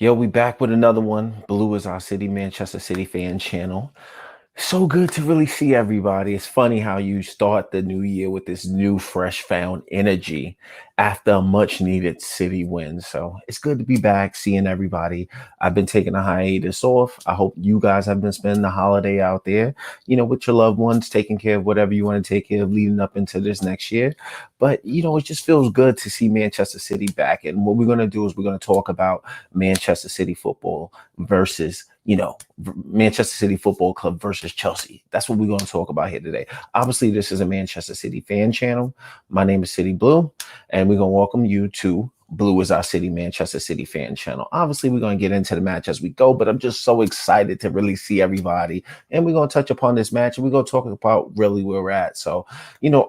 Yo, we back with another one. Blue is our city, Manchester City fan channel. So good to really see everybody. It's funny how you start the new year with this new, fresh found energy after a much needed city win. So it's good to be back, seeing everybody. I've been taking a hiatus off. I hope you guys have been spending the holiday out there, with your loved ones, taking care of whatever you want to take care of leading up into this next year. But, it just feels good to see Manchester City back. And what we're going to do is we're going to talk about Manchester City football versus Manchester City Football Club versus Chelsea. That's what we're going to talk about here today. Obviously, this is a Manchester City fan channel. My name is City Blue, and we're going to welcome you to Blue is our city, Manchester City fan channel. Obviously, we're going to get into the match as we go, but I'm just so excited to really see everybody. And we're going to touch upon this match and we're going to talk about really where we're at. So,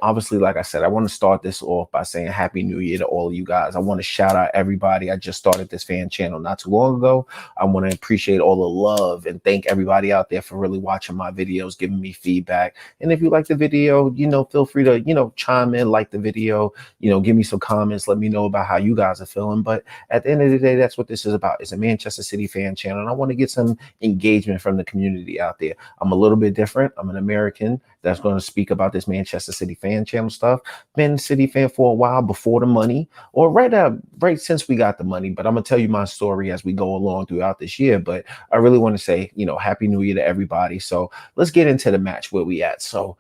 obviously, like I said, I want to start this off by saying Happy New Year to all of you guys. I want to shout out everybody. I just started this fan channel not too long ago. I want to appreciate all the love and thank everybody out there for really watching my videos, giving me feedback. And if you like the video, feel free to, chime in, like the video, give me some comments, let me know about how you guys are feeling. But at the end of the day, that's what this is about. It's a Manchester City fan channel, and I want to get some engagement from the community out there. I'm a little bit different. I'm an American that's going to speak about this Manchester City fan channel stuff. Been a City fan for a while before the money, or right now, right since we got the money. But I'm gonna tell you my story as we go along throughout this year. But I really want to say, Happy New Year to everybody. So let's get into the match where we at. So,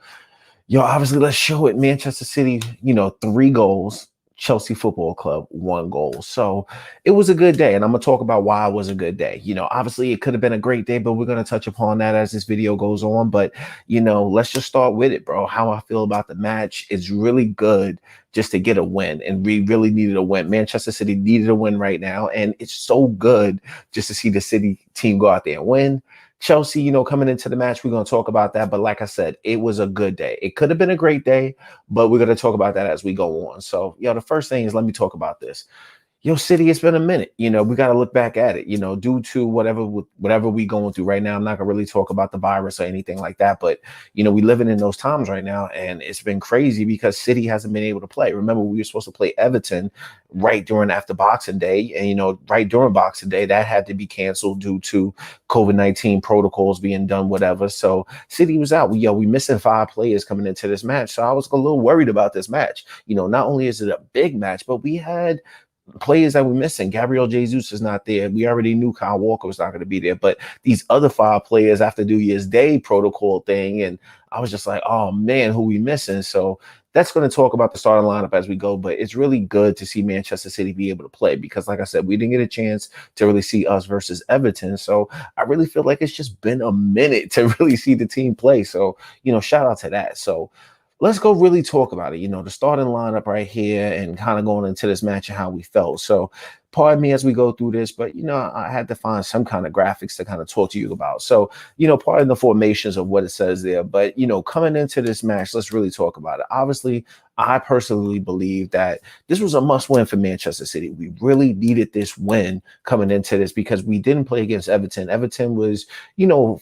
obviously, let's show it. Manchester City, 3 goals. Chelsea Football Club, 1 goal. So it was a good day. And I'm going to talk about why it was a good day. Obviously, it could have been a great day, but we're going to touch upon that as this video goes on. But, let's just start with it, bro. How I feel about the match is really good just to get a win. And we really needed a win. Manchester City needed a win right now. And it's so good just to see the City team go out there and win. Chelsea, coming into the match, we're going to talk about that. But like I said, it was a good day. It could have been a great day, but we're going to talk about that as we go on. So, the first thing is let me talk about this. City, it's been a minute. We got to look back at it, due to whatever we going through right now. I'm not going to really talk about the virus or anything like that, but, we living in those times right now, and it's been crazy because City hasn't been able to play. Remember, we were supposed to play Everton right during after Boxing Day, and, right during Boxing Day, that had to be canceled due to COVID-19 protocols being done, whatever. So City was out. We missing 5 players coming into this match. So I was a little worried about this match. Not only is it a big match, but we had players that we're missing. Gabriel Jesus is not there. We already knew Kyle Walker was not going to be there, but these other 5 players after New Year's Day protocol thing, and I was just like, oh man, who we missing? So that's going to talk about the starting lineup as we go, but it's really good to see Manchester City be able to play because, like I said, we didn't get a chance to really see us versus Everton. So I really feel like it's just been a minute to really see the team play. So, shout out to that. So let's go really talk about it. The starting lineup right here and kind of going into this match and how we felt. So pardon me as we go through this, but, I had to find some kind of graphics to kind of talk to you about. So, part of the formations of what it says there, but, coming into this match, let's really talk about it. Obviously, I personally believe that this was a must win for Manchester City. We really needed this win coming into this because we didn't play against Everton. Everton was,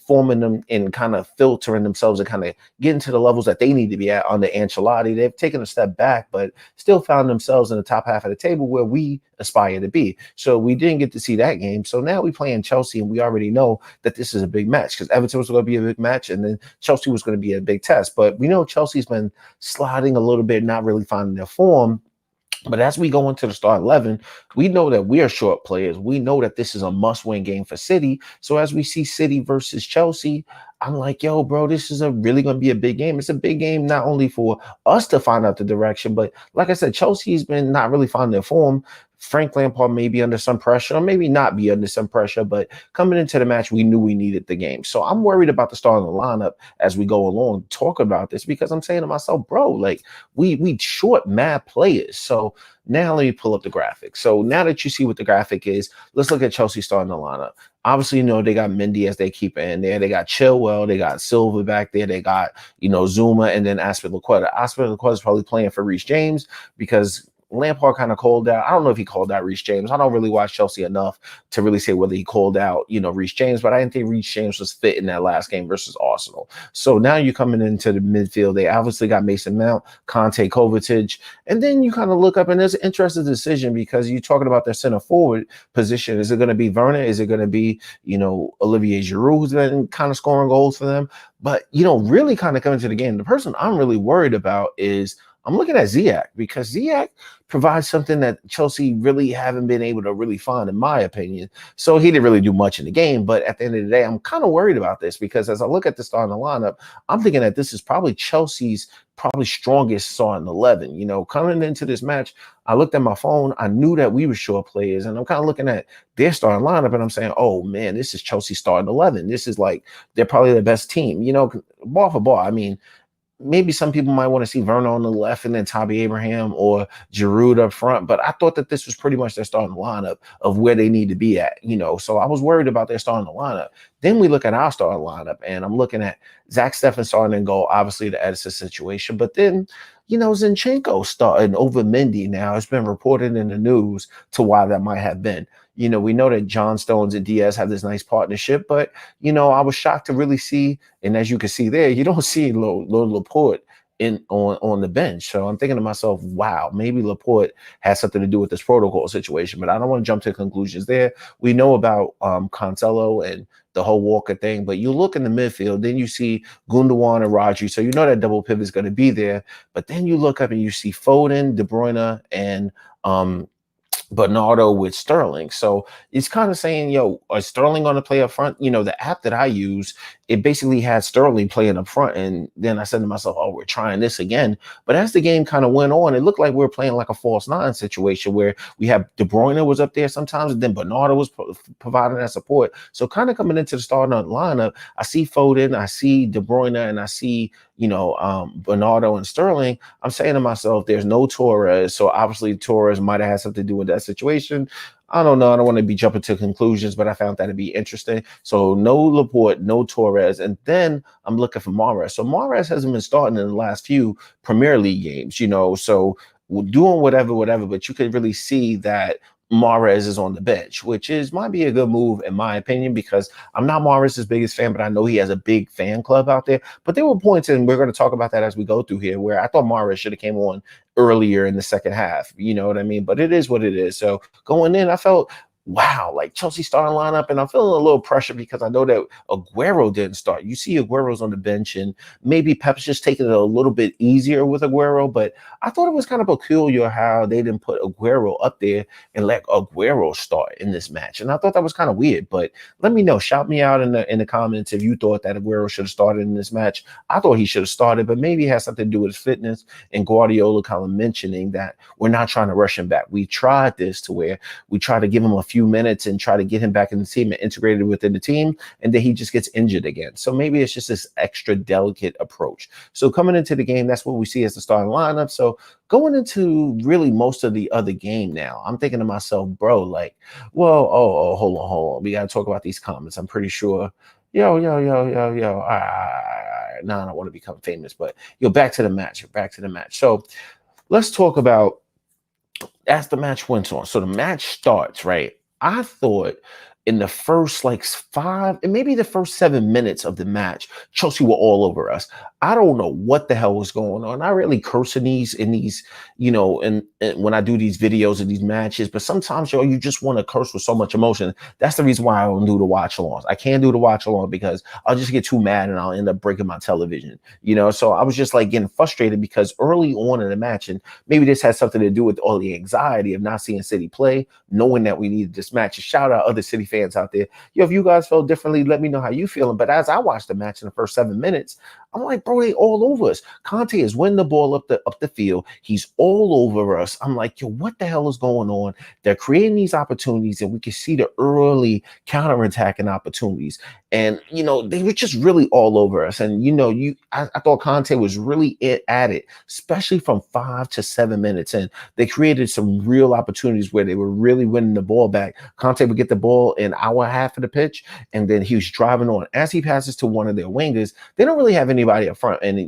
forming them and kind of filtering themselves and kind of getting to the levels that they need to be at under Ancelotti. They've taken a step back, but still found themselves in the top half of the table where we aspire to be. So we didn't get to see that game. So now we play in Chelsea, and we already know that this is a big match because Everton was going to be a big match, and then Chelsea was going to be a big test. But we know Chelsea's been sliding a little bit, not really finding their form. But as we go into the start 11, we know that we are short players. We know that this is a must-win game for City. So as we see City versus Chelsea, I'm like, yo, bro, this is really going to be a big game. It's a big game not only for us to find out the direction, but like I said, Chelsea's been not really finding their form. Frank Lampard may be under some pressure, or maybe not be under some pressure, but coming into the match, we knew we needed the game. So I'm worried about the start of the lineup as we go along, talk about this, because I'm saying to myself, bro, like we short mad players. So now let me pull up the graphic. So now that you see what the graphic is, let's look at Chelsea starting the lineup. Obviously, they got Mendy as they keep in there. They got Chilwell. They got Silva back there. They got, Zuma, and then Aspilicueta. Aspilicueta is probably playing for Reece James because Lampard kind of called out. I don't know if he called out Reece James. I don't really watch Chelsea enough to really say whether he called out, Reece James, but I didn't think Reece James was fit in that last game versus Arsenal. So now you're coming into the midfield. They obviously got Mason Mount, Conte, Kovacic, and then you kind of look up, and there's an interesting decision because you're talking about their center forward position. Is it going to be Werner? Is it going to be, Olivier Giroud, who's been kind of scoring goals for them? But, really kind of coming to the game, the person I'm really worried about is I'm looking at Ziyech, because Ziyech provides something that Chelsea really haven't been able to really find, in my opinion. So he didn't really do much in the game. But at the end of the day, I'm kind of worried about this because as I look at the starting lineup, I'm thinking that this is probably Chelsea's strongest starting 11. Coming into this match, I looked at my phone. I knew that we were short players, and I'm kind of looking at their starting lineup, and I'm saying, oh, man, this is Chelsea's starting 11. This is like they're probably the best team, ball for ball. I mean, maybe some people might want to see Werner on the left and then Tommy Abraham or Giroud up front, but I thought that this was pretty much their starting lineup of where they need to be at, So I was worried about their starting lineup. Then we look at our starting lineup, and I'm looking at Zach Steffen starting in goal, obviously the Edison situation, but then, Zinchenko starting over Mendy now. It's been reported in the news to why that might have been. We know that John Stones and Diaz have this nice partnership, but, I was shocked to really see, and as you can see there, you don't see Laporte on the bench. So I'm thinking to myself, wow, maybe Laporte has something to do with this protocol situation, but I don't want to jump to conclusions there. We know about Cancelo and the whole Walker thing, but you look in the midfield, then you see Gundogan and Rodri, so you know that double pivot is going to be there, but then you look up and you see Foden, De Bruyne, and Bernardo with Sterling. So it's kind of saying, is Sterling going to play up front? The app that I use, it basically had Sterling playing up front. And then I said to myself, oh, we're trying this again. But as the game kind of went on, it looked like we were playing like a false nine situation where we have De Bruyne was up there sometimes, and then Bernardo was providing that support. So kind of coming into the starting lineup, I see Foden, I see De Bruyne, and I see, Bernardo and Sterling. I'm saying to myself, there's no Torres. So obviously Torres might have had something to do with that situation. I don't know. I don't want to be jumping to conclusions, but I found that to be interesting. So no Laporte, no Torres. And then I'm looking for Mahrez. So Mahrez hasn't been starting in the last few Premier League games, so doing whatever, but you could really see that Mahrez is on the bench, which might be a good move in my opinion, because I'm not Mahrez's biggest fan, but I know he has a big fan club out there. But there were points, and we're going to talk about that as we go through here, where I thought Mahrez should have came on earlier in the second half. You know what I mean? But it is what it is. So going in, I felt, wow, like Chelsea starting lineup, and I'm feeling a little pressure because I know that Aguero didn't start. You see Aguero's on the bench, and maybe Pep's just taking it a little bit easier with Aguero, but I thought it was kind of peculiar how they didn't put Aguero up there and let Aguero start in this match. And I thought that was kind of weird, but let me know. Shout me out in the comments if you thought that Aguero should have started in this match. I thought he should have started, but maybe it has something to do with his fitness, and Guardiola kind of mentioning that we're not trying to rush him back. We tried this to where we try to give him a few minutes and try to get him back in the team and integrated within the team, and then he just gets injured again. So maybe it's just this extra delicate approach. So coming into the game, that's what we see as the starting lineup. So going into really most of the other game now, I'm thinking to myself, bro, like, well, hold on. We got to talk about these comments. I'm pretty sure. Yo. All right. Now I don't want to become famous, but back to the match. So let's talk about as the match went on. So the match starts, right? I thought in the first 5 and maybe the first 7 minutes of the match, Chelsea were all over us. I don't know what the hell was going on. I really curse in these, and when I do these videos of these matches, but sometimes, you just want to curse with so much emotion. That's the reason why I don't do the watch alongs. I can't do the watch along because I'll just get too mad and I'll end up breaking my television, So I was just getting frustrated because early on in the match, and maybe this has something to do with all the anxiety of not seeing City play, knowing that we needed this match. Shout out other City fans out there. If you guys felt differently, let me know how you feeling. But as I watched the match in the first 7 minutes, I'm like, bro, they all over us. Conte is winning the ball up the field. He's all over us. I'm like, what the hell is going on? They're creating these opportunities, and we can see the early counterattacking opportunities. And, they were just really all over us. And, I thought Conte was really at it, especially from 5 to 7 minutes. And they created some real opportunities where they were really winning the ball back. Conte would get the ball in our half of the pitch, and then he was driving on. As he passes to one of their wingers, they don't really have anybody everybody up front. And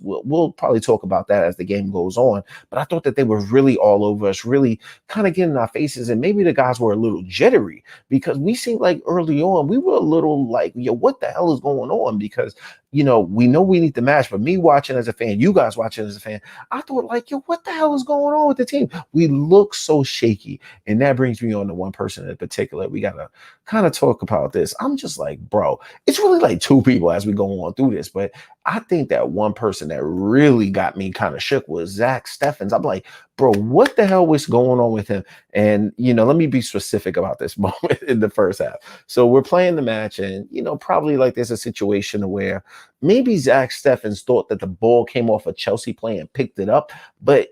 we'll probably talk about that as the game goes on. But I thought that they were really all over us, really kind of getting in our faces. And maybe the guys were a little jittery because we seemed like early on we were a little like, yo, what the hell is going on? Because we know we need the match, but me watching as a fan, you guys watching as a fan, I thought like, yo, what the hell is going on with the team? We look so shaky. And that brings me on to one person in particular. We got to kind of talk about this. I'm just like, bro, it's really like two people as we go on through this. But I think that one person that really got me kind of shook was Zach Steffens. I'm like, bro, what the hell was going on with him? And, let me be specific about this moment in the first half. So we're playing the match and, probably like there's a situation where maybe Zach Steffens thought that the ball came off a Chelsea play and picked it up. But,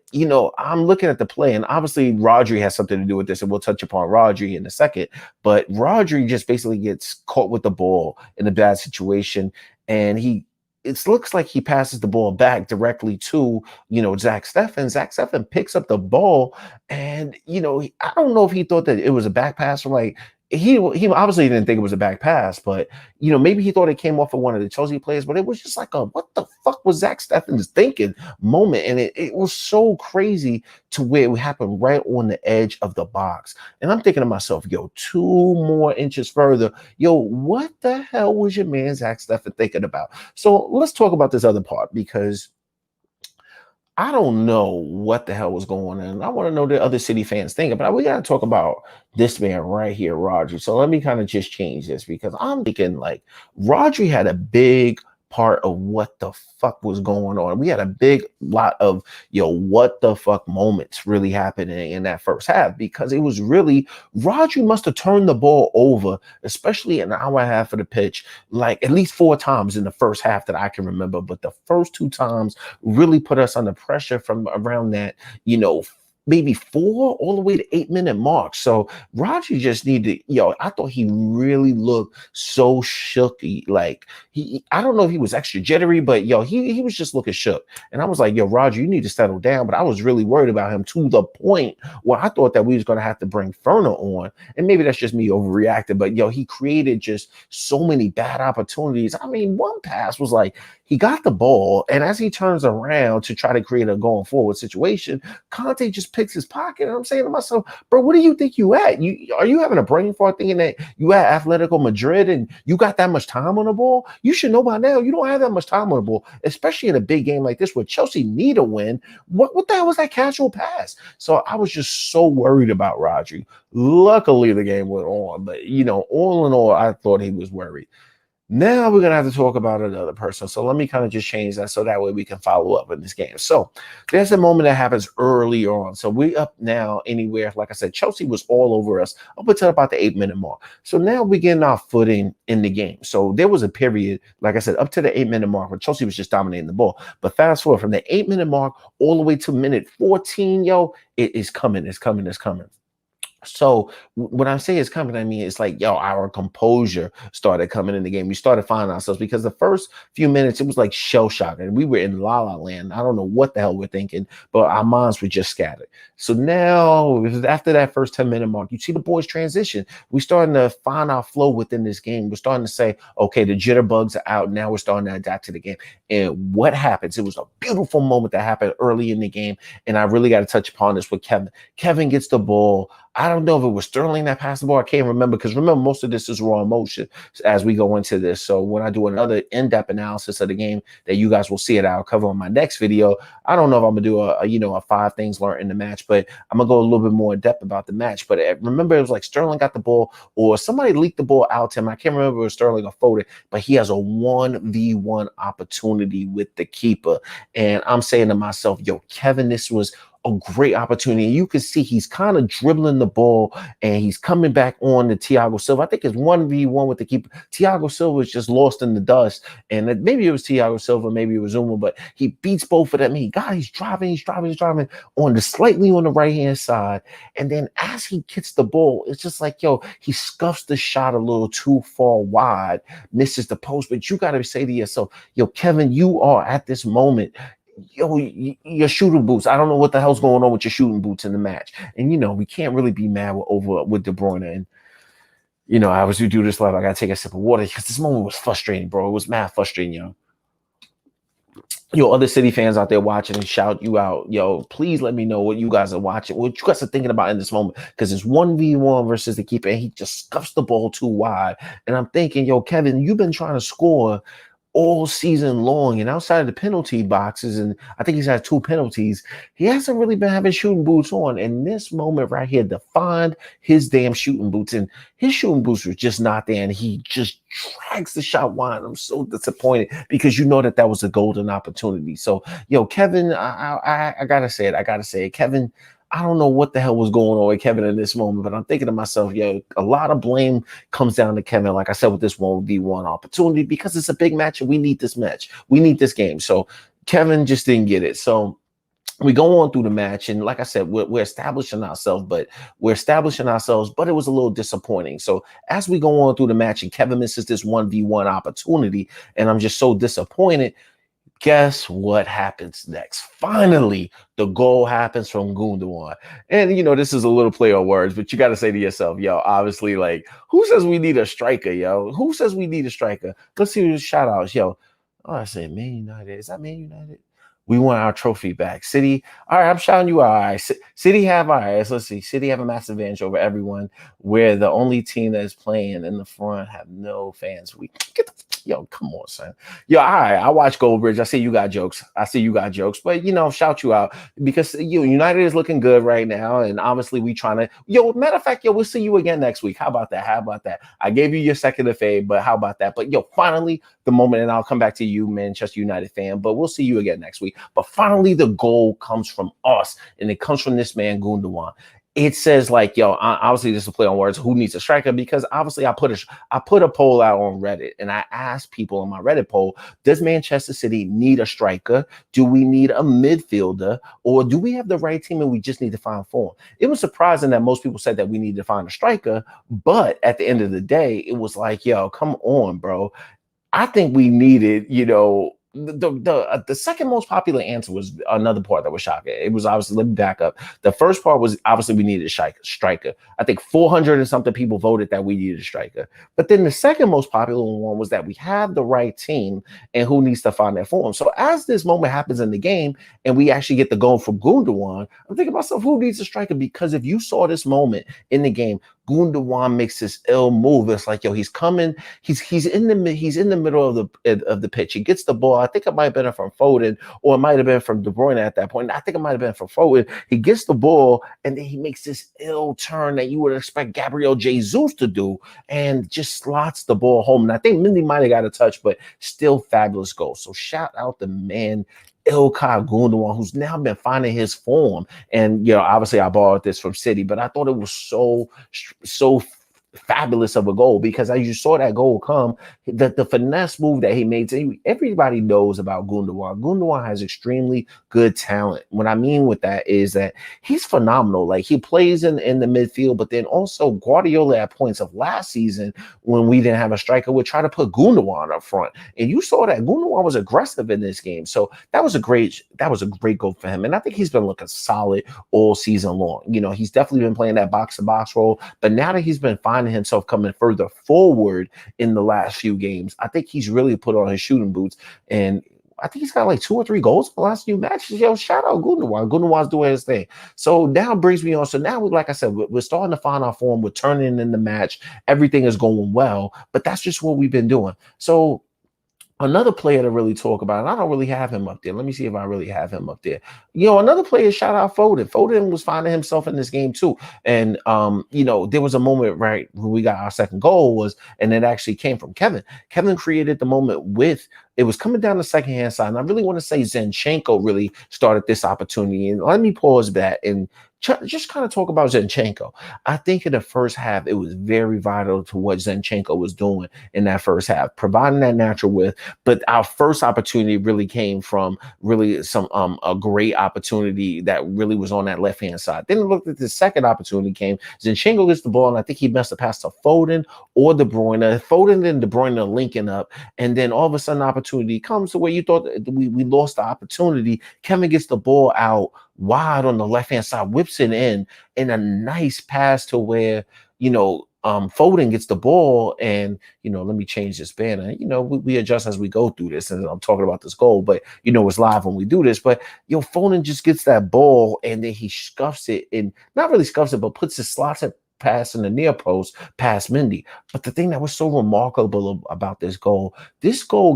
I'm looking at the play and obviously Rodri has something to do with this. And we'll touch upon Rodri in a second. But Rodri just basically gets caught with the ball in a bad situation. And it looks like he passes the ball back directly to, Zach Steffens. Zach Steffens picks up the ball and, I don't know if he thought that it was a back pass or like, he obviously didn't think it was a back pass, but maybe he thought it came off of one of the Chelsea players, but it was just like a what the fuck was Zach Steffens thinking moment. And it was so crazy to where it happened right on the edge of the box. And I'm thinking to myself, yo, 2 more inches further, yo, what the hell was your man Zach Steffens thinking about? So let's talk about this other part because I don't know what the hell was going on. I want to know the other City fans thinking, but we got to talk about this man right here, Rodri. So let me kind of just change this because I'm thinking like Rodri had a big part of what the fuck was going on. We had a big lot of, what the fuck moments really happening in that first half because it was really, Rodri must have turned the ball over, especially an hour and a half of the pitch, like at least 4 times in the first half that I can remember. But the first 2 times really put us under pressure from around that, maybe 4 all the way to 8-minute mark. So Roger just needed, I thought he really looked so shooky. Like I don't know if he was extra jittery, but he was just looking shook. And I was like, yo, Roger, you need to settle down. But I was really worried about him to the point where I thought that we was going to have to bring Ferner on. And maybe that's just me overreacting, but he created just so many bad opportunities. I mean, one pass was like, he got the ball, and as he turns around to try to create a going forward situation, Conte just picks his pocket. And I'm saying to myself, bro, what do you think you at? Are you having a brain fart thinking that you at Atletico Madrid and you got that much time on the ball? You should know by now you don't have that much time on the ball, especially in a big game like this where Chelsea need a win. What the hell was that casual pass? So I was just so worried about Rodri. Luckily, the game went on, but all in all, I thought he was worried. Now we're going to have to talk about another person. So let me kind of just change that so that way we can follow up in this game. So there's a moment that happens early on. So we up now anywhere. Like I said, Chelsea was all over us up until about the 8-minute mark. So now we're getting our footing in the game. So there was a period, like I said, up to the 8-minute mark where Chelsea was just dominating the ball. But fast forward from the 8-minute mark all the way to minute 14, it is coming. It's coming. It's coming. So when I say it's coming, I mean, it's like, our composure started coming in the game. We started finding ourselves because the first few minutes, it was like shell shock and we were in la la land. I don't know what the hell we're thinking, but our minds were just scattered. So now after that first 10-minute mark, you see the boys transition. We're starting to find our flow within this game. We're starting to say, okay, the jitterbugs are out. Now we're starting to adapt to the game. And what happens? It was a beautiful moment that happened early in the game. And I really got to touch upon this with Kevin. Kevin gets the ball. I don't know if it was Sterling that passed the ball. I can't remember because remember, most of this is raw emotion as we go into this. So when I do another in-depth analysis of the game that you guys will see it, I'll cover on my next video. I don't know if I'm gonna do a 5 things learned in the match, but I'm gonna go a little bit more in depth about the match. But remember, it was like Sterling got the ball or somebody leaked the ball out to him. I can't remember if it was Sterling or Foden, but he has a 1v1 opportunity with the keeper. And I'm saying to myself, yo, Kevin, this was a great opportunity. And you can see he's kind of dribbling the ball and he's coming back on to Thiago Silva. I think it's 1v1 with the keeper. Thiago Silva is just lost in the dust. And maybe it was Thiago Silva, maybe it was Zuma, but he beats both of them. He's driving on slightly on the right-hand side. And then as he gets the ball, it's just like, he scuffs the shot a little too far wide, misses the post. But you got to say to yourself, Kevin, you are at this moment, your shooting boots. I don't know what the hell's going on with your shooting boots in the match. And we can't really be mad with De Bruyne. And as we do this live, I gotta take a sip of water because this moment was frustrating, bro. It was mad frustrating, other City fans out there watching and shout you out. Yo, please let me know what you guys are watching, what you guys are thinking about in this moment. Because it's 1v1 versus the keeper, and he just scuffs the ball too wide. And I'm thinking, yo, Kevin, you've been trying to score all season long, and outside of the penalty boxes, and I think he's had 2 penalties, he hasn't really been having shooting boots on. And this moment right here defined his damn shooting boots, and his shooting boots were just not there, and he just drags the shot wide. I'm so disappointed because you know that was a golden opportunity. So, yo, Kevin, I gotta say it. I gotta say it, Kevin. I don't know what the hell was going on with Kevin in this moment, but I'm thinking to myself, yo, a lot of blame comes down to Kevin, like I said, with this 1v1 opportunity, because it's a big match and we need this match. We need this game. So Kevin just didn't get it. So we go on through the match, and like I said, we're establishing ourselves, but it was a little disappointing. So as we go on through the match and Kevin misses this 1v1 opportunity, and I'm just so disappointed, guess what happens next? Finally, the goal happens from Gundogan. And, this is a little play on words, but you got to say to yourself, yo, obviously, like, who says we need a striker, yo? Who says we need a striker? Let's see the shout outs, yo. Oh, I said Man United. Is that Man United? We want our trophy back. City, all right, I'm shouting you out. All right. City have, all right, let's see. City have a massive advantage over everyone. We're the only team that is playing in the front, have no fans. Yo, come on, son. Yo, all right, I watch Goldbridge. I see you got jokes. But, shout you out because United is looking good right now. And obviously we trying to, matter of fact, we'll see you again next week. How about that? I gave you your second of fade, but how about that? But, finally, the moment, and I'll come back to you, Manchester United fan, but we'll see you again next week. But finally, the goal comes from us, and it comes from this man, Gundogan. It says, like, yo, obviously this is a play on words. Who needs a striker? Because obviously I put a poll out on Reddit, and I asked people on my Reddit poll, does Manchester City need a striker? Do we need a midfielder? Or do we have the right team and we just need to find form? It was surprising that most people said that we need to find a striker, but at the end of the day, it was like, yo, come on, bro. I think we needed, the second most popular answer was another part that was shocking. It was obviously, let me back up. The first part was obviously we needed a striker. I think 400 and something people voted that we needed a striker. But then the second most popular one was that we have the right team and who needs to find their form. So as this moment happens in the game and we actually get the goal from Gundogan, I'm thinking to myself, who needs a striker? Because if you saw this moment in the game, Gundogan makes this ill move. It's like, yo, he's coming. He's in the middle of the pitch. He gets the ball. I think it might have been from Foden, or it might have been from De Bruyne at that point. I think it might have been from Foden. He gets the ball, and then he makes this ill turn that you would expect Gabriel Jesus to do, and just slots the ball home. And I think Mindy might have got a touch, but still fabulous goal. So shout out the man, İlkay Gundogan, who's now been finding his form. And, obviously I borrowed this from City, but I thought it was so fabulous of a goal, because as you saw that goal come, the finesse move that he made, everybody knows about Gundogan. Gundogan has extremely good talent. What I mean with that is that he's phenomenal. Like, he plays in the midfield, but then also Guardiola at points of last season, when we didn't have a striker, would try to put Gundogan up front. And you saw that Gundogan was aggressive in this game. So that was a great goal for him. And I think he's been looking solid all season long. He's definitely been playing that box-to-box role, but now that he's been finding himself coming further forward in the last few games, I think he's really put on his shooting boots, and I think he's got like 2 or 3 goals in the last few matches. Yo, shout out Gundogan. Gundogan's doing his thing. So now it brings me on. So now, like I said, we're starting to find our form. We're turning in the match. Everything is going well, but that's just what we've been doing. So another player to really talk about, and I don't really have him up there. Let me see if I really have him up there. Another player, shout out Foden. Foden was finding himself in this game too. And there was a moment right when we got our second goal and it actually came from Kevin. Kevin created the moment it was coming down the second-hand side. And I really want to say Zinchenko really started this opportunity. And let me pause that and just kind of talk about Zinchenko. I think in the first half, it was very vital to what Zinchenko was doing in that first half, providing that natural width. But our first opportunity really came from really a great opportunity that really was on that left-hand side. Then looked at the second opportunity came. Zinchenko gets the ball, and I think he messed the pass to Foden or De Bruyne. Foden and De Bruyne linking up, and then all of a sudden opportunity comes to where you thought we lost the opportunity. Kevin gets the ball out wide on the left-hand side, whips it in a nice pass to where, Foden gets the ball, and let me change this banner. We adjust as we go through this, and I'm talking about this goal, but it's live when we do this. But Foden just gets that ball, and then he scuffs it, and not really scuffs it, but puts his slots at pass in the near post past Mendy. But the thing that was so remarkable about this goal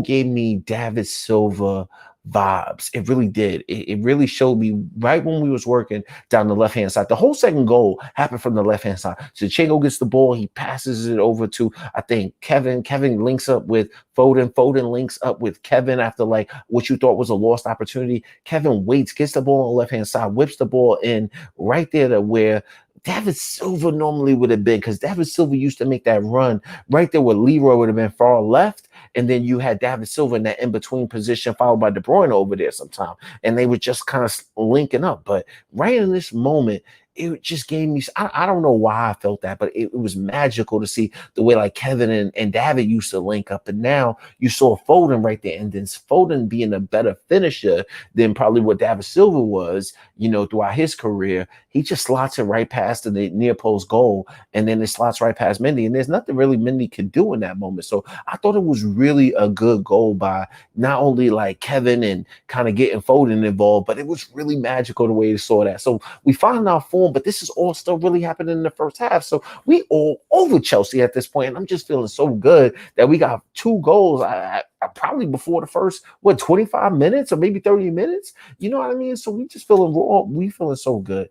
gave me David Silva vibes. It really did. It really showed me right when we was working down the left-hand side. The whole second goal happened from the left-hand side. So Chengo gets the ball. He passes it over to, I think, Kevin. Kevin links up with Foden. Foden links up with Kevin after like what you thought was a lost opportunity. Kevin waits, gets the ball on the left-hand side, whips the ball in right there to where David Silva normally would have been, because David Silva used to make that run right there where Leroy would have been far left. And then you had David Silva in that in-between position, followed by De Bruyne over there sometime. And they were just kind of linking up. But right in this moment, it just gave me, I don't know why I felt that, but it was magical to see the way like Kevin and David used to link up. And now you saw Foden right there. And then Foden being a better finisher than probably what David Silva was, throughout his career. He just slots it right past the near post goal. And then it slots right past Mendy. And there's nothing really Mendy could do in that moment. So I thought it was really a good goal by not only like Kevin and kind of getting Foden involved, but it was really magical the way you saw that. So we find our form, but this is all still really happening in the first half. So we all over Chelsea at this point. And I'm just feeling so good that we got 2 goals. I probably before the first 25 minutes or maybe 30 minutes. You know what I mean? So we just feeling raw. We feeling so good.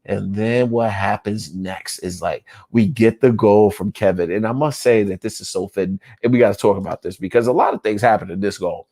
And then what happens next is like we get the goal from Kevin. And I must say that this is so fitting. And we got to talk about this because a lot of things happen in this goal.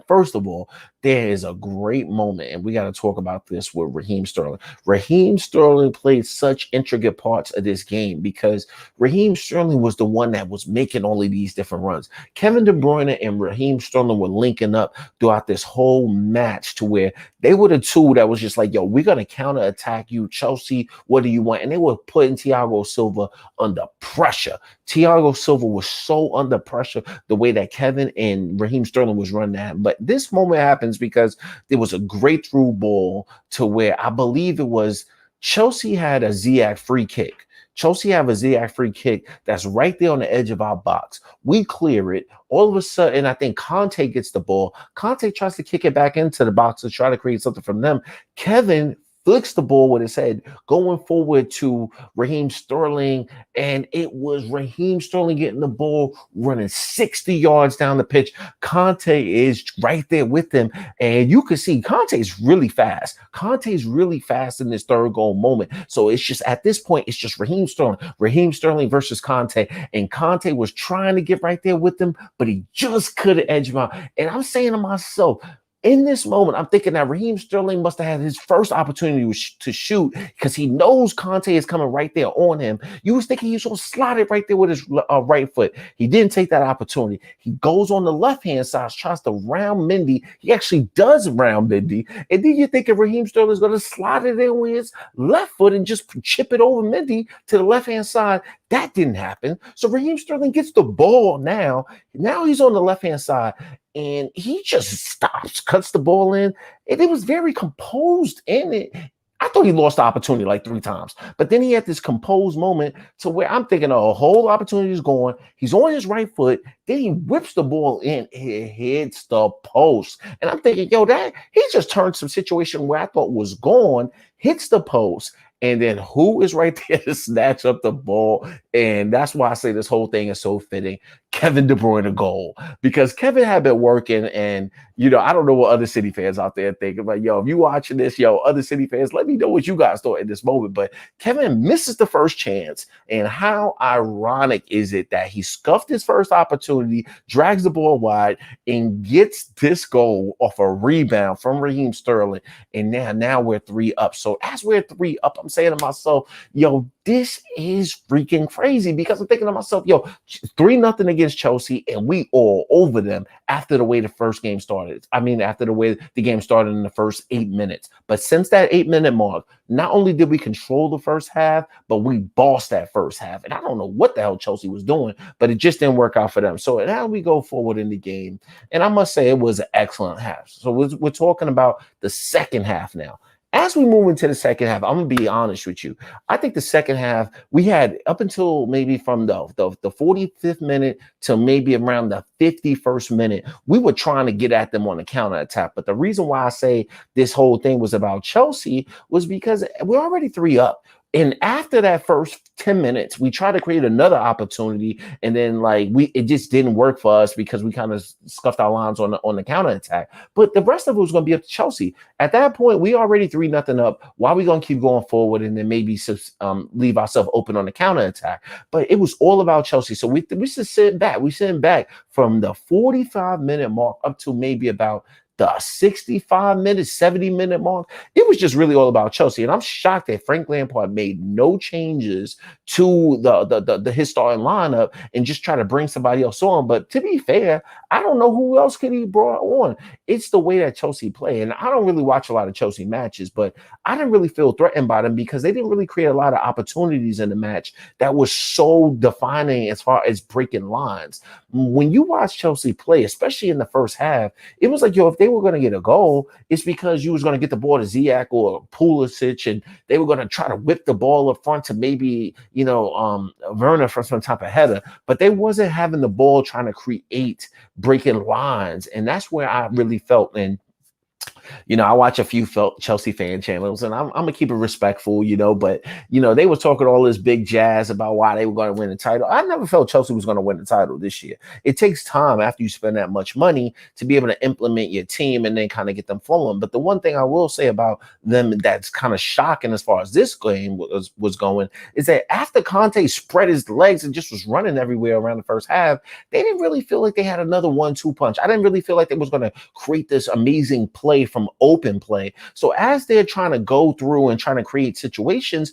First of all, there is a great moment, and we got to talk about this with Raheem Sterling. Raheem Sterling played such intricate parts of this game because Raheem Sterling was the one that was making all of these different runs. Kevin De Bruyne and Raheem Sterling were linking up throughout this whole match to where they were the two that was just like, yo, we're going to counterattack you, Chelsea. What do you want? And they were putting Thiago Silva under pressure. Thiago Silva was so under pressure the way that Kevin and Raheem Sterling was running that. But this moment happens because there was a great through ball to where I believe it was Chelsea had a Ziyech free kick. Chelsea have a Ziyech free kick that's right there on the edge of our box. We clear it. All of a sudden, I think Conte gets the ball. Conte tries to kick it back into the box to try to create something from them. Kevin flicks the ball with his head, going forward to Raheem Sterling, and it was Raheem Sterling getting the ball, running 60 yards down the pitch. Conte is right there with him, and you can see Conte is really fast. Conte is really fast in this third goal moment. So it's just at this point, it's just Raheem Sterling versus Conte, and Conte was trying to get right there with him, but he just couldn't edge him out. And I'm saying to myself, in this moment, I'm thinking that Raheem Sterling must have had his first opportunity to shoot because he knows Conte is coming right there on him. You was thinking he was going to slide it right there with his right foot. He didn't take that opportunity. He goes on the left-hand side, tries to round Mendy. He actually does round Mendy. And then you're thinking Raheem Sterling is going to slide it in with his left foot and just chip it over Mendy to the left-hand side. That didn't happen. So Raheem Sterling gets the ball now. Now he's on the left-hand side. And he just stops, cuts the ball in, and it was very composed in it. I thought he lost the opportunity like 3 times. But then he had this composed moment to where I'm thinking a whole opportunity is going. He's on his right foot. Then he whips the ball in. It hits the post. And I'm thinking, yo, that he just turned some situation where I thought was gone, hits the post. And then who is right there to snatch up the ball? And that's why I say this whole thing is so fitting. Kevin De Bruyne goal. Because Kevin had been working, and, I don't know what other City fans out there think. But, yo, if you watching this, other City fans, let me know what you guys thought in this moment. But Kevin misses the first chance. And how ironic is it that he scuffed his first opportunity, drags the ball wide, and gets this goal off a rebound from Raheem Sterling. And now we're 3 up. So as we're 3 up, I'm saying to myself, yo, this is freaking crazy, because I'm thinking to myself, yo, 3-0 against Chelsea, and we all over them after the way the first game started. I mean, after the way the game started in the first 8 minutes. But since that 8-minute mark, not only did we control the first half, but we bossed that first half. And I don't know what the hell Chelsea was doing, but it just didn't work out for them. So now we go forward in the game. And I must say it was an excellent half. So we're talking about the second half now. As we move into the second half, I'm gonna be honest with you. I think the second half we had up until maybe from the 45th minute to maybe around the 51st minute, we were trying to get at them on the counter attack. But the reason why I say this whole thing was about Chelsea was because we're already three up. And after that first 10 minutes, we tried to create another opportunity, and then like it just didn't work for us because we kind of scuffed our lines on the counter attack. But the rest of it was going to be up to Chelsea. At that point, we already 3-0 up. Why are we going to keep going forward and then maybe leave ourselves open on the counter attack? But it was all about Chelsea. So we just sitting back. We sitting back from the 45-minute mark up to maybe about the 65-minute, 70-minute mark. It was just really all about Chelsea. And I'm shocked that Frank Lampard made no changes to his starting lineup and just try to bring somebody else on. But to be fair, I don't know who else could he brought on. It's the way that Chelsea play. And I don't really watch a lot of Chelsea matches, but I didn't really feel threatened by them because they didn't really create a lot of opportunities in the match that was so defining as far as breaking lines. When you watch Chelsea play, especially in the first half, it was like, yo, if they were going to get a goal, it's because you was going to get the ball to Ziyech or Pulisic, and they were going to try to whip the ball up front to maybe, Werner from some type of header, but they wasn't having the ball trying to create breaking lines. And that's where I really felt, and I watch a few Chelsea fan channels, and I'm gonna keep it respectful, but they were talking all this big jazz about why they were going to win the title. I never felt Chelsea was going to win the title this year. It takes time after you spend that much money to be able to implement your team and then kind of get them flowing. But the one thing I will say about them that's kind of shocking as far as this game was going is that after Conte spread his legs and just was running everywhere around the first half, they didn't really feel like they had another 1-2 punch. I didn't really feel like they was going to create this amazing play from open play. So as they're trying to go through and trying to create situations,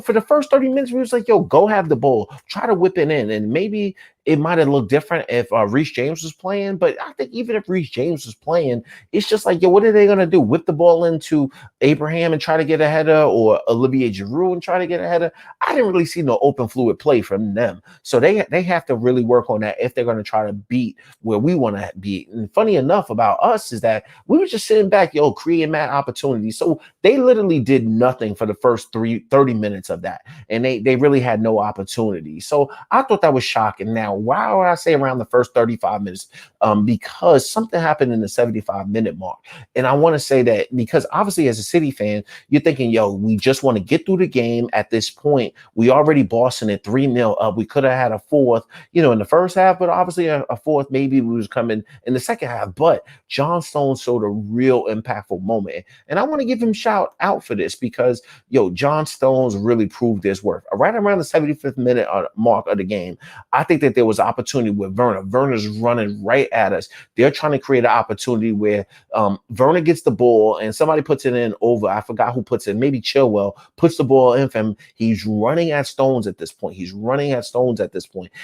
for the first 30 minutes, we was like, go have the ball, try to whip it in. And maybe it might have looked different if Reece James was playing, but I think even if Reece James was playing, it's just like, what are they going to do? Whip the ball into Abraham and try to get a header, or Olivier Giroud and try to get a header? I didn't really see no open fluid play from them. So they have to really work on that if they're going to try to beat where we want to be. And funny enough about us is that we were just sitting back, creating mad opportunities. So they literally did nothing for the first 30 minutes of that. And they really had no opportunity. So I thought that was shocking. Now, why would I say around the first 35 minutes? Because something happened in the 75-minute mark. And I want to say that because obviously as a City fan, you're thinking, we just want to get through the game at this point. We already bossing it 3-0 up. We could have had a fourth, in the first half, but obviously a fourth, maybe we was coming in the second half. But John Stones showed a real impactful moment. And I want to give him shout out for this because, John Stones really proved his worth. Right around the 75th minute mark of the game, I think that there was opportunity with Werner. Werner's running right at us. They're trying to create an opportunity where Werner gets the ball and somebody puts it in over. I forgot who puts it. Maybe Chilwell puts the ball in for him. He's running at Stones at this point.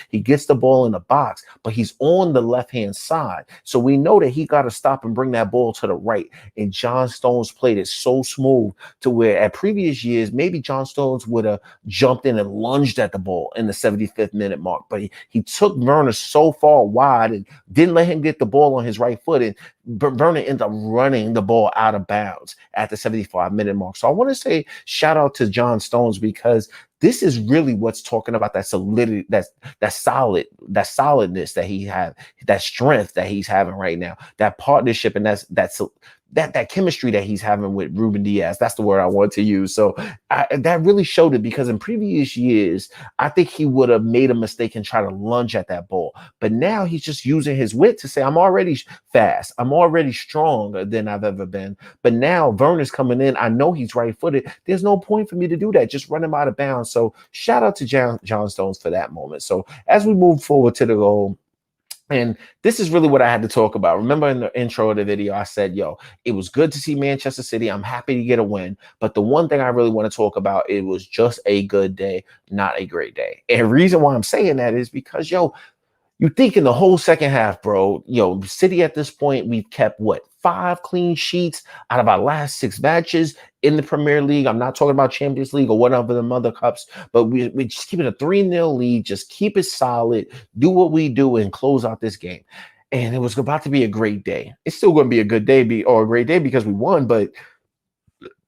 He gets the ball in the box, but he's on the left-hand side. So we know that he got to stop and bring that ball to the right. And John Stones played it so smooth to where at previous years, maybe John Stones would have jumped in and lunged at the ball in the 75th minute mark. But he took Werner so far wide and didn't let him get the ball on his right foot. And Werner ended up running the ball out of bounds at the 75-minute mark. So I want to say shout out to John Stones because this is really what's talking about that solidity, that solidness that he have, that strength that he's having right now, that partnership, and that chemistry that he's having with Ruben Diaz. That's the word I want to use. So that really showed it because in previous years, I think he would have made a mistake and try to lunge at that ball. But now he's just using his wit to say, I'm already fast. I'm already stronger than I've ever been. But now Werner's coming in. I know he's right-footed. There's no point for me to do that. Just run him out of bounds. So shout out to John Stones for that moment. So as we move forward to the goal, and this is really what I had to talk about. Remember in the intro of the video, I said, it was good to see Manchester City. I'm happy to get a win. But the one thing I really want to talk about, it was just a good day, not a great day. And the reason why I'm saying that is because, you think in the whole second half, bro, City at this point, we've kept 5 clean sheets out of our last 6 matches in the Premier League. I'm not talking about Champions League or whatever the other cups, but we're just keeping a 3-0 lead. Just keep it solid, do what we do, and close out this game. And it was about to be a great day. It's still going to be a good day or a great day because we won, but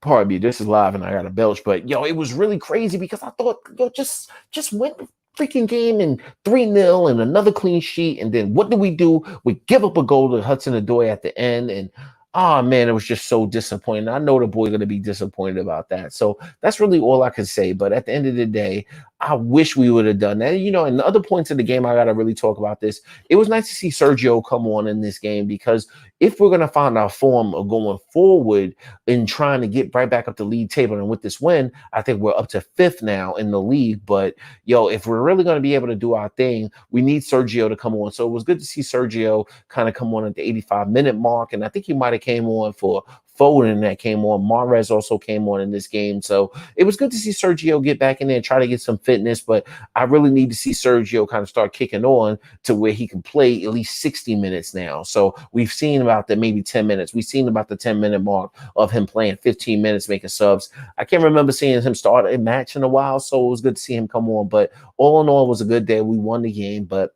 Pardon me, this is live and I got a belch, but yo, it was really crazy because I thought, yo, just win the freaking game and 3-0 and another clean sheet. And then what do? We give up a goal to Hudson Odoi at the end. And oh man, it was just so disappointing. I know the boy's gonna be disappointed about that. So that's really all I could say. But at the end of the day, I wish we would have done that. And the other points of the game, I gotta really talk about this. It was nice to see Sergio come on in this game because if we're gonna find our form of going forward in trying to get right back up the league table. And with this win, I think we're up to fifth now in the league. But yo, if we're really going to be able to do our thing, we need Sergio to come on. So it was good to see Sergio kind of come on at the 85-minute mark. And I think he might have came on for Foden that came on. Mahrez also came on in this game. So it was good to see Sergio get back in there and try to get some fitness. But I really need to see Sergio kind of start kicking on to where he can play at least 60 minutes now. So we've seen about the maybe 10 minutes. We've seen about the 10-minute mark of him playing 15 minutes, making subs. I can't remember seeing him start a match in a while. So it was good to see him come on. But all in all, it was a good day. We won the game. But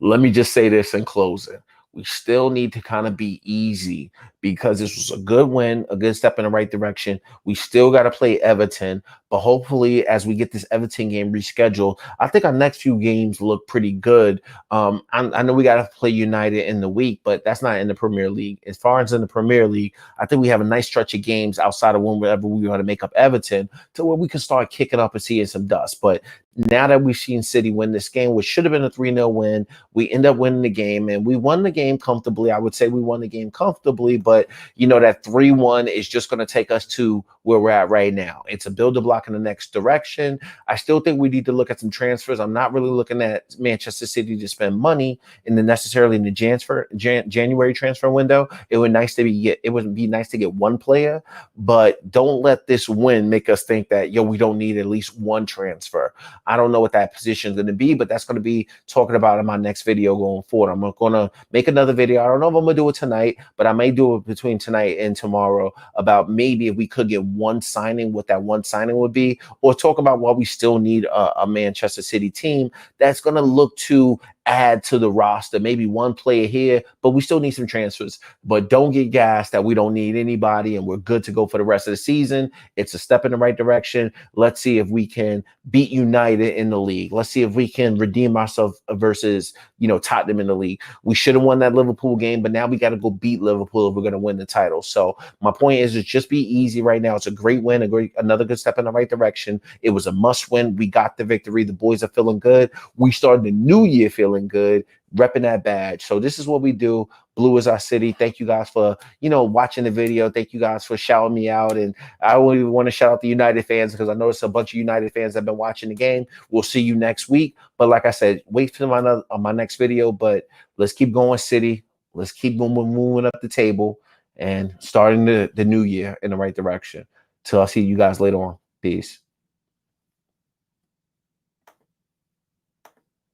let me just say this in closing. We still need to kind of be easy because this was a good win, a good step in the right direction. We still got to play Everton, but hopefully as we get this Everton game rescheduled, I think our next few games look pretty good. I know we got to play United in the week, but that's not in the Premier League. As far as in the Premier League, I think we have a nice stretch of games outside of whenever we want to make up Everton to where we can start kicking up and seeing some dust. But now that we've seen City win this game, which should have been a 3-0 win, we end up winning the game, and we won the game comfortably. I would say we won the game comfortably, but that 3-1 is just going to take us to where we're at right now. It's a build a block in the next direction. I still think we need to look at some transfers. I'm not really looking at Manchester City to spend money necessarily in the January transfer window. It would be nice to get one player, but don't let this win make us think that we don't need at least one transfer. I don't know what that position is going to be, but that's going to be talking about in my next video going forward. I'm going to make another video. I don't know if I'm going to do it tonight, but I may do it between tonight and tomorrow about maybe if we could get one signing, what that one signing would be, or talk about why we still need a Manchester City team that's going to look to add to the roster, maybe one player here, but we still need some transfers. But don't get gassed that we don't need anybody and we're good to go for the rest of the season. It's a step in the right direction. Let's see if we can beat United in the league. Let's see if we can redeem ourselves versus, Tottenham in the league. We should have won that Liverpool game, but now we got to go beat Liverpool if we're going to win the title. So my point is just be easy right now. It's a great win, another good step in the right direction. It was a must win. We got the victory. The boys are feeling good. We started the new year feeling good, repping that badge. So this is what we do. Blue is our city. Thank you guys for, watching the video. Thank you guys for shouting me out. And I really want to shout out the United fans because I noticed a bunch of United fans that have been watching the game. We'll see you next week. But like I said, wait for my next video. But let's keep going, City. Let's keep moving up the table and starting the new year in the right direction. Till I see you guys later on. Peace.